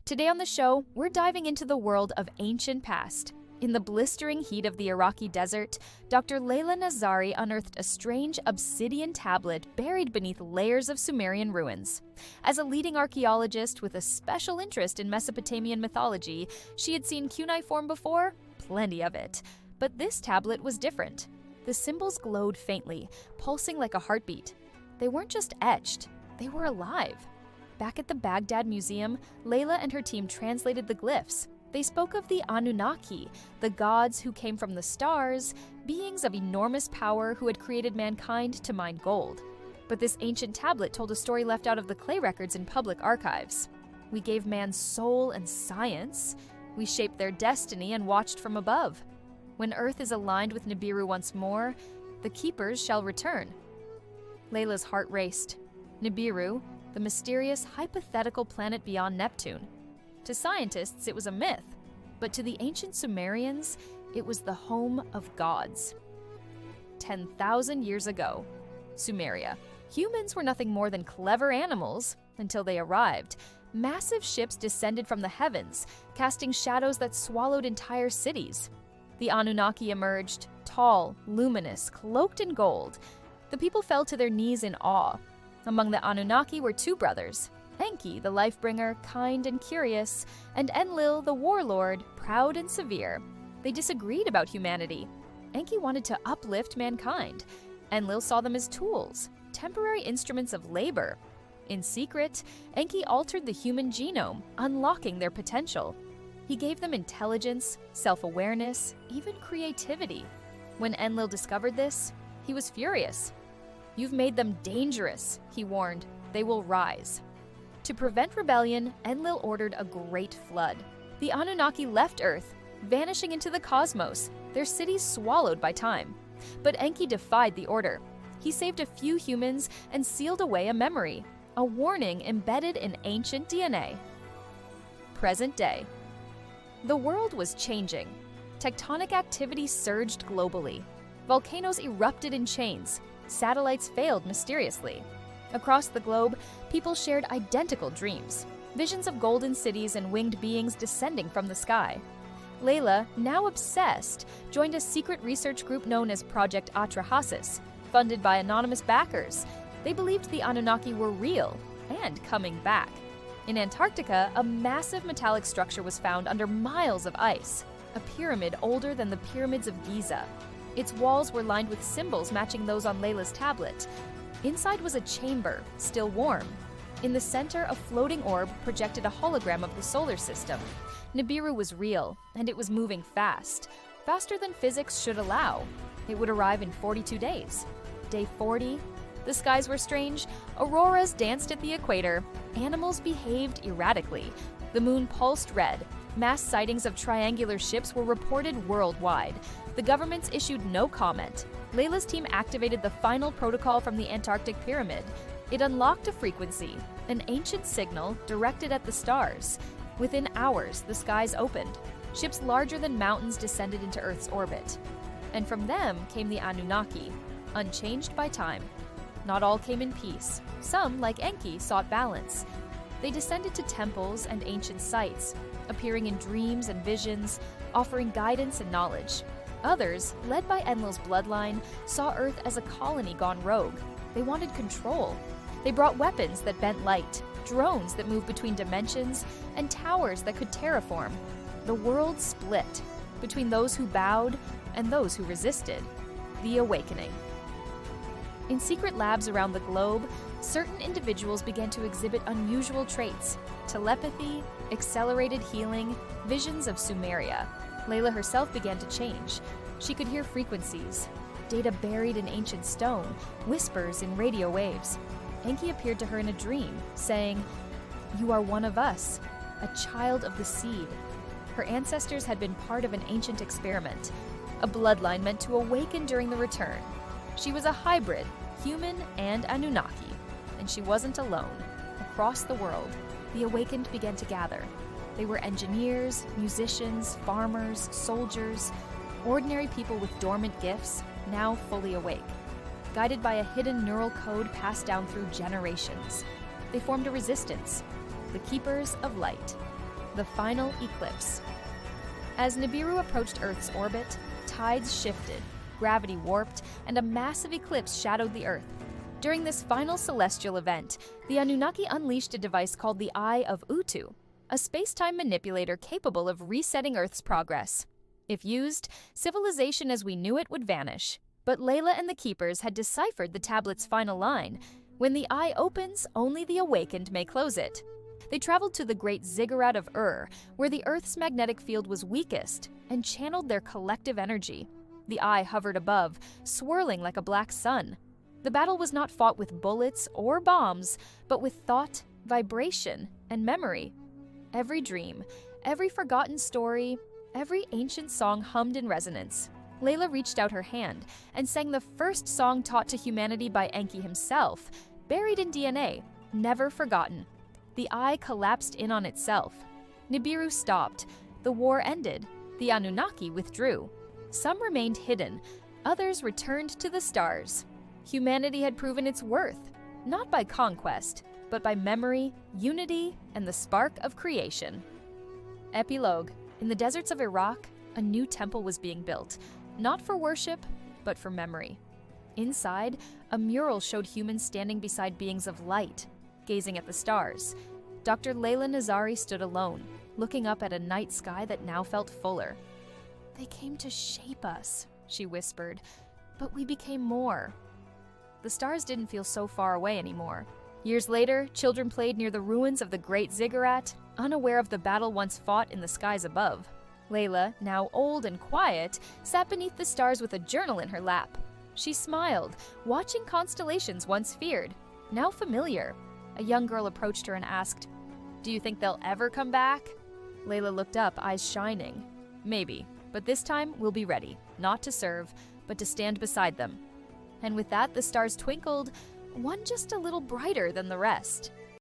Today on the show, we're diving into the world of ancient past. In the blistering heat of the Iraqi desert, Dr. Layla Nazari unearthed a strange obsidian tablet buried beneath layers of Sumerian ruins. As a leading archaeologist with a special interest in Mesopotamian mythology, she had seen cuneiform before, plenty of it. But this tablet was different. The symbols glowed faintly, pulsing like a heartbeat. They weren't just etched, they were alive. Back at the Baghdad Museum, Layla and her team translated the glyphs. They spoke of the Anunnaki, the gods who came from the stars, beings of enormous power who had created mankind to mine gold. But this ancient tablet told a story left out of the clay records in public archives. We gave man soul and science. We shaped their destiny and watched from above. When Earth is aligned with Nibiru once more, the keepers shall return. Layla's heart raced. Nibiru, the mysterious, hypothetical planet beyond Neptune. To scientists, it was a myth, but to the ancient Sumerians, it was the home of gods. 10,000 years ago, Sumeria. Humans were nothing more than clever animals until they arrived. Massive ships descended from the heavens, casting shadows that swallowed entire cities. The Anunnaki emerged, tall, luminous, cloaked in gold. The people fell to their knees in awe. Among the Anunnaki were two brothers, Enki, the life-bringer, kind and curious, and Enlil, the warlord, proud and severe. They disagreed about humanity. Enki wanted to uplift mankind. Enlil saw them as tools, temporary instruments of labor. In secret, Enki altered the human genome, unlocking their potential. He gave them intelligence, self-awareness, even creativity. When Enlil discovered this, he was furious. "You've made them dangerous," he warned. "They will rise." To prevent rebellion, Enlil ordered a great flood. The Anunnaki left Earth, vanishing into the cosmos, their cities swallowed by time. But Enki defied the order. He saved a few humans and sealed away a memory, a warning embedded in ancient DNA. Present day. The world was changing. Tectonic activity surged globally. Volcanoes erupted in chains. Satellites failed mysteriously. Across the globe, people shared identical dreams, visions of golden cities and winged beings descending from the sky. Layla, now obsessed, joined a secret research group known as Project Atrahasis, funded by anonymous backers. They believed the Anunnaki were real and coming back. In Antarctica, a massive metallic structure was found under miles of ice, a pyramid older than the pyramids of Giza. Its walls were lined with symbols matching those on Layla's tablet. Inside was a chamber, still warm. In the center, a floating orb projected a hologram of the solar system. Nibiru was real, and it was moving fast. Faster than physics should allow. It would arrive in 42 days. Day 40, the skies were strange. Auroras danced at the equator. Animals behaved erratically. The moon pulsed red. Mass sightings of triangular ships were reported worldwide. The governments issued no comment. Layla's team activated the final protocol from the Antarctic pyramid. It unlocked a frequency, an ancient signal directed at the stars. Within hours, the skies opened. Ships larger than mountains descended into Earth's orbit. And from them came the Anunnaki, unchanged by time. Not all came in peace. Some, like Enki, sought balance. They descended to temples and ancient sites, appearing in dreams and visions, offering guidance and knowledge. Others, led by Enlil's bloodline, saw Earth as a colony gone rogue. They wanted control. They brought weapons that bent light, drones that moved between dimensions, and towers that could terraform. The world split between those who bowed and those who resisted. The awakening. In secret labs around the globe, certain individuals began to exhibit unusual traits: telepathy, accelerated healing, visions of Sumeria. Layla herself began to change. She could hear frequencies, data buried in ancient stone, whispers in radio waves. Enki appeared to her in a dream, saying, "You are one of us, a child of the seed." Her ancestors had been part of an ancient experiment, a bloodline meant to awaken during the return. She was a hybrid, human and Anunnaki, and she wasn't alone. Across the world, the awakened began to gather. They were engineers, musicians, farmers, soldiers, ordinary people with dormant gifts, now fully awake. Guided by a hidden neural code passed down through generations, they formed a resistance, the Keepers of Light. the final eclipse. As Nibiru approached Earth's orbit, tides shifted, gravity warped, and a massive eclipse shadowed the Earth. During this final celestial event, the Anunnaki unleashed a device called the Eye of Utu, a space-time manipulator capable of resetting Earth's progress. If used, civilization as we knew it would vanish. But Layla and the Keepers had deciphered the tablet's final line: when the eye opens, only the awakened may close it. They traveled to the great ziggurat of where the Earth's magnetic field was weakest, and channeled their collective energy. The eye hovered above, swirling like a black sun. The battle was not fought with bullets or bombs, but with thought, vibration, and memory. Every dream, every forgotten story, every ancient song hummed in resonance. Layla reached out her hand and sang the first song taught to humanity by Enki himself, buried in DNA, never forgotten. The eye collapsed in on itself. Nibiru stopped. The war ended. The Anunnaki withdrew. Some remained hidden. Others returned to the stars. Humanity had proven its worth, not by conquest, but by memory, unity, and the spark of creation. Epilogue. In the deserts of Iraq, a new temple was being built, not for worship, but for memory. Inside, a mural showed humans standing beside beings of light, gazing at the stars. Dr. Layla Nazari stood alone, looking up at a night sky that now felt fuller. "They came to shape us," she whispered, "but we became more." The stars didn't feel so far away anymore. Years later, children played near the ruins of the Great Ziggurat, unaware of the battle once fought in the skies above. Layla, now old and quiet, sat beneath the stars with a journal in her lap. She smiled, watching constellations once feared, now familiar. A young girl approached her and asked, "Do you think they'll ever come back?" Layla looked up, eyes shining. "Maybe, but this time we'll be ready, not to serve, but to stand beside them." And with that, the stars twinkled, one just a little brighter than the rest.